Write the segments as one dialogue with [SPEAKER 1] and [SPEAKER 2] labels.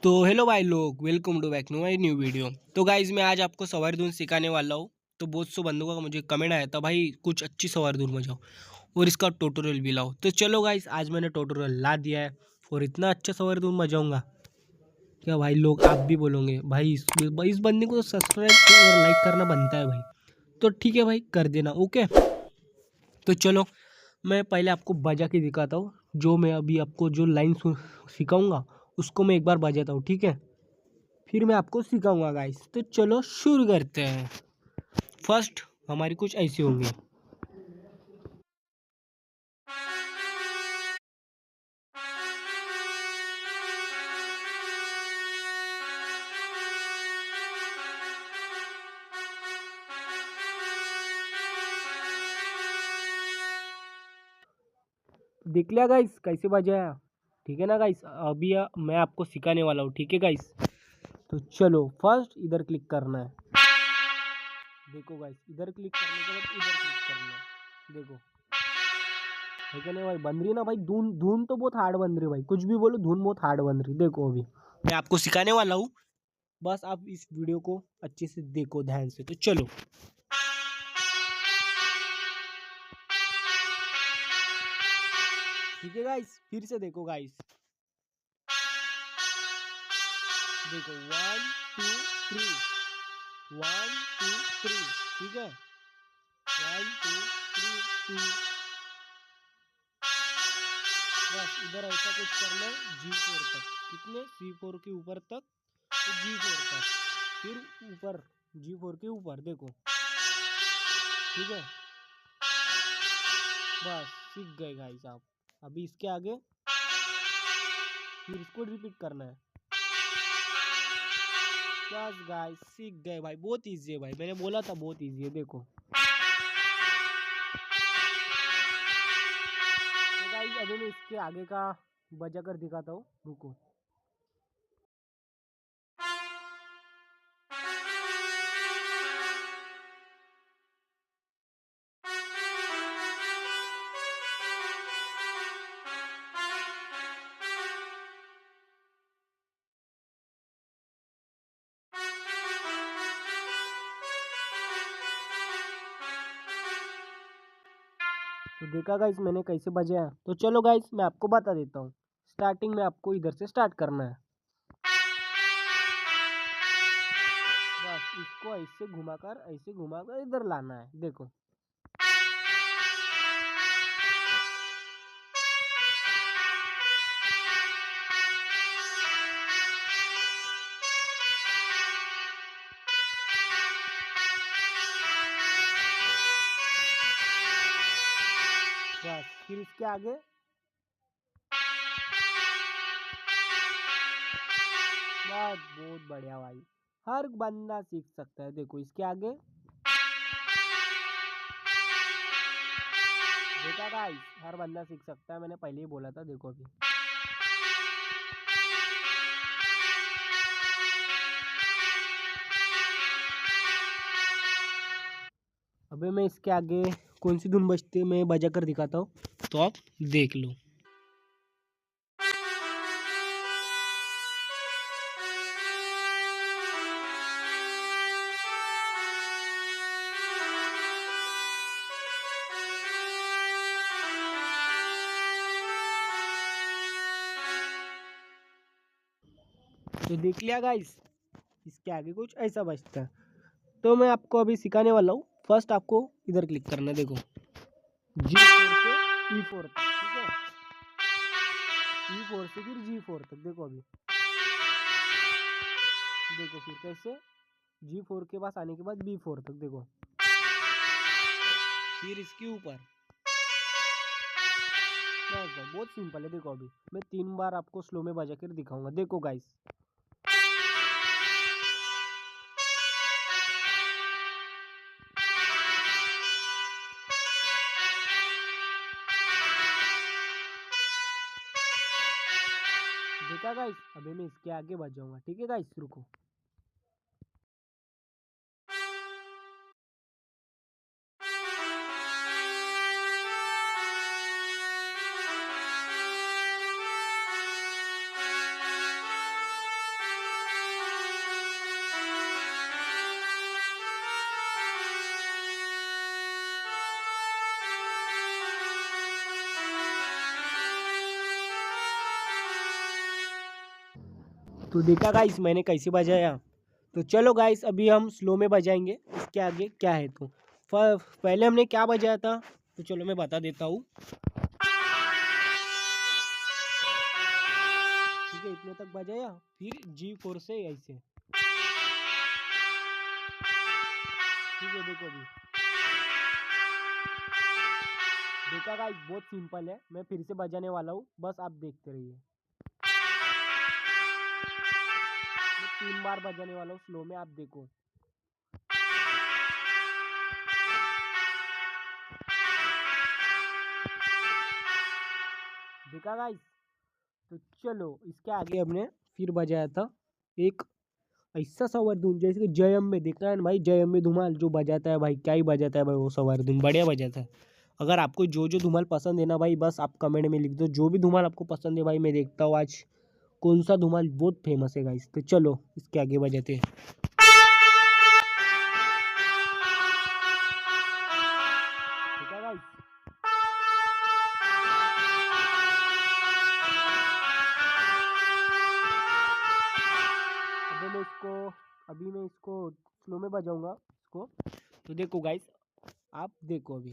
[SPEAKER 1] तो हेलो भाई लोग, welcome to back to my new video. तो गाइज मैं आज आपको सवारी धुन सिखाने वाला हूँ। तो बहुत सौ बंदों का मुझे कमेंट आया था, भाई कुछ अच्छी सवारी धुन बजाओ और इसका ट्यूटोरियल भी लाओ। तो चलो गाइज, आज मैंने ट्यूटोरियल ला दिया है और इतना अच्छा सवारी धुन बजाऊंगा क्या भाई लोग आप भी बोलोगे भाई इस बंदे को तो सब्सक्राइब और लाइक करना बनता है भाई। तो ठीक है भाई, कर देना। ओके, तो चलो मैं पहले आपको बजा के दिखाता हूँ। जो मैं अभी आपको जो लाइन सिखाऊंगा उसको मैं एक बार बजाता हूँ, ठीक है? फिर मैं आपको सिखाऊंगा गाइस। तो चलो शुरू करते हैं। फर्स्ट हमारी कुछ ऐसी होंगी। देख लिया गाइस कैसे बजाया? ठीक है ना गाइस? अभी मैं आपको सिखाने वाला हूँ, ठीक है गाइस? तो चलो फर्स्ट इधर क्लिक करना है। देखो गाइस, इधर क्लिक करने के बाद इधर क्लिक करना है। देखो, ठीक है ना भाई? बन रही है ना भाई? धुन धुन तो बहुत हार्ड बन रही है भाई, कुछ भी बोलो, धुन बहुत हार्ड बन रही। देखो अभी मैं आपको सिखाने वाला हूँ, बस आप इस वीडियो को अच्छे से देखो ध्यान से। तो चलो, ठीक है गाइस? फिर से देखो गाइस, देखो 1 2 3, 1 2 3, ठीक है? 1 2 3 2, बस इधर ऐसा कुछ करना है G4 तक। कितने? C4 के ऊपर तक, तो G4 तक, फिर ऊपर G4 के ऊपर। देखो, ठीक है? बस सीख गए गाइस आप। अभी इसके आगे फिर इसको रिपीट करना है। बस गाइस सीख गए भाई, बहुत इजी है भाई, मैंने बोला था बहुत इजी है। देखो, तो गाइस अभी मैं इसके आगे का बजा कर दिखाता हूँ, रुको। तो देखा गाइस मैंने कैसे बजाया? तो चलो गाइस मैं आपको बता देता हूँ। स्टार्टिंग में आपको इधर से स्टार्ट करना है। बस इसको ऐसे घुमाकर इधर लाना है। देखो, बस फिर इसके आगे बस, बहुत बढ़िया भाई, हर बंदा सीख सकता है। देखो इसके आगे, देखा गाइस, हर बंदा सीख सकता है, मैंने पहले ही बोला था। देखो अभी, अबे मैं इसके आगे कौन सी धुन बजती है मैं बजा कर दिखाता हूँ, तो आप देख लो। तो देख लिया गाइस, इसके आगे कुछ ऐसा बजता है। तो मैं आपको अभी सिखाने वाला हूँ। फर्स्ट आपको इधर क्लिक करना है। देखो, G4 से E4 तक, ठीक है? E4 से फिर G4 तक। देखो अभी, देखो फिर कैसे G4 के पास आने के बाद B4 तक। देखो, फिर इसके ऊपर। बस भाई बहुत सिंपल है। देखो अभी मैं 3 बार आपको स्लो में बजा कर दिखाऊंगा। देखो गाइस, देखा गाइस? अभी मैं इसके आगे बजाऊंगा, ठीक है गाइस? रुको। तो देखा गाइस मैंने कैसे बजाया। तो चलो गाइस अभी हम स्लो में बजाएंगे, इसके आगे क्या है। तो पहले हमने क्या बजाया था, तो चलो मैं बता देता हूँ। ठीक है, इतने तक बजाया, फिर G4 से ऐसे। ठीक है, देखो अभी देखा गाइस, बहुत सिंपल है। मैं फिर से बजाने वाला हूँ, बस आप देखते रहिए। मैं 3 बार बजाने वाला हूँ स्लो में, आप देखो। देखा गाइस। तो चलो इसके आगे हमने फिर बजाया था एक ऐसा संवर्धुन, जैसे कि जयम में देखा है ना भाई, जयम में धुमाल जो बजाता है भाई, क्या ही बजाता है भाई वो संवर्धुन, बढ़िया बजाता है। अगर आपको जो जो धुमाल पसंद है ना भाई, बस आप कमेंट में लिख दो, जो भी धुमाल आपको पसंद है भाई। मैं देखता हूँ आज कौन सा धुमाल बहुत फेमस है गाइस। तो चलो इसके आगे बजाते हैं। ठीक है गाइस। अभी मैं इसको स्लो में बजाऊंगा इसको। तो देखो गाइस, आप देखो अभी।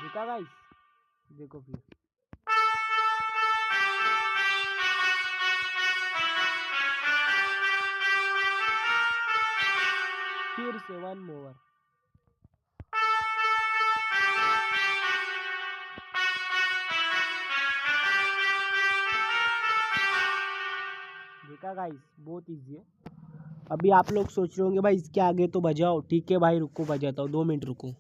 [SPEAKER 1] देखा गाइस, देखो फिर से वन मोर। देखा गाइस, बहुत इजी है। अभी आप लोग सोच रहे होंगे भाई इसके आगे तो बजाओ। ठीक है भाई, रुको बजाता हूँ, 2 मिनट रुको।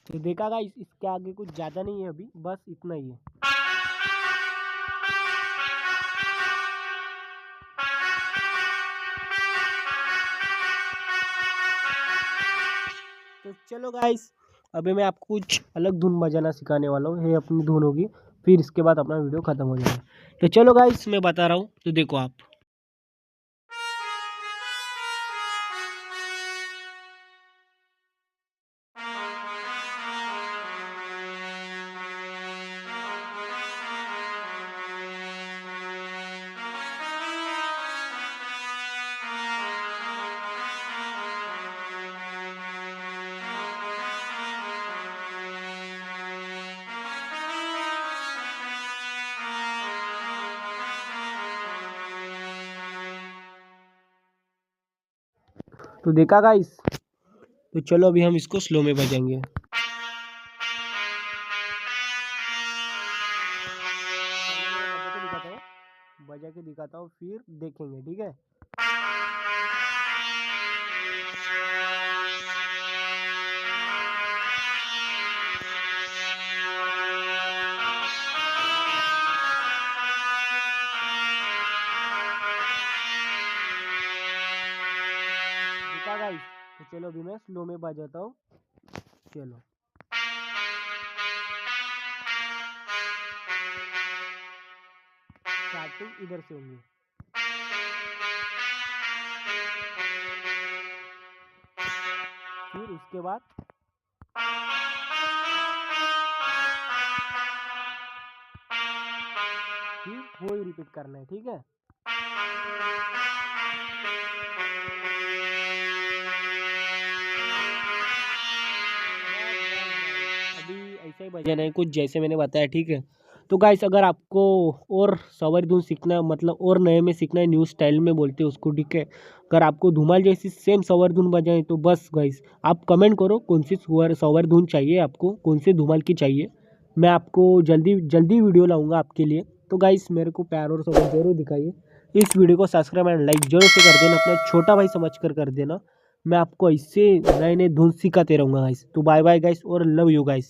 [SPEAKER 1] तो देखा गाइस, इसके आगे कुछ ज़्यादा नहीं है, अभी बस इतना ही है। तो चलो गाइस, अभी मैं आपको कुछ अलग धुन बजाना सिखाने वाला हूँ। ये अपनी धुन होगी, फिर इसके बाद अपना वीडियो ख़त्म हो जाएगा। तो चलो गाइस मैं बता रहा हूँ, तो देखो आप। तो देखा गाइस। तो चलो अभी हम इसको स्लो में बजाएंगे। बजा के दिखाता हूँ, फिर देखेंगे। ठीक है। देखा गाइस। तो चलो अभी मैं स्लो में बजाता हूँ। चलो स्टार्टिंग इधर से होंगी। फिर उसके बाद फिर वो ही रिपीट करना है। ठीक है। अभी ऐसा ही बजाना है कुछ जैसे मैंने बताया। ठीक है। तो गाइस अगर आपको और सवारी धुन सीखना है, मतलब और नए में सीखना है, न्यू स्टाइल में बोलते हैं उसको। ठीक है। अगर आपको धुमाल जैसी सेम सवारी धुन बजाए, तो बस गाइस आप कमेंट करो कौन सी सवारी धुन चाहिए आपको, कौन से धुमाल की चाहिए। मैं आपको जल्दी जल्दी वीडियो लाऊंगा आपके लिए। तो गाइस मेरे को प्यार और सपोर्ट जरूर दिखाइए। इस वीडियो को सब्सक्राइब एंड लाइक जरूर से कर देना, अपना छोटा भाई समझ कर देना। मैं आपको ऐसे नए नए धुन सिखाते रहूँगा गाइस। तो बाय बाय गाइस और लव यू गाइस।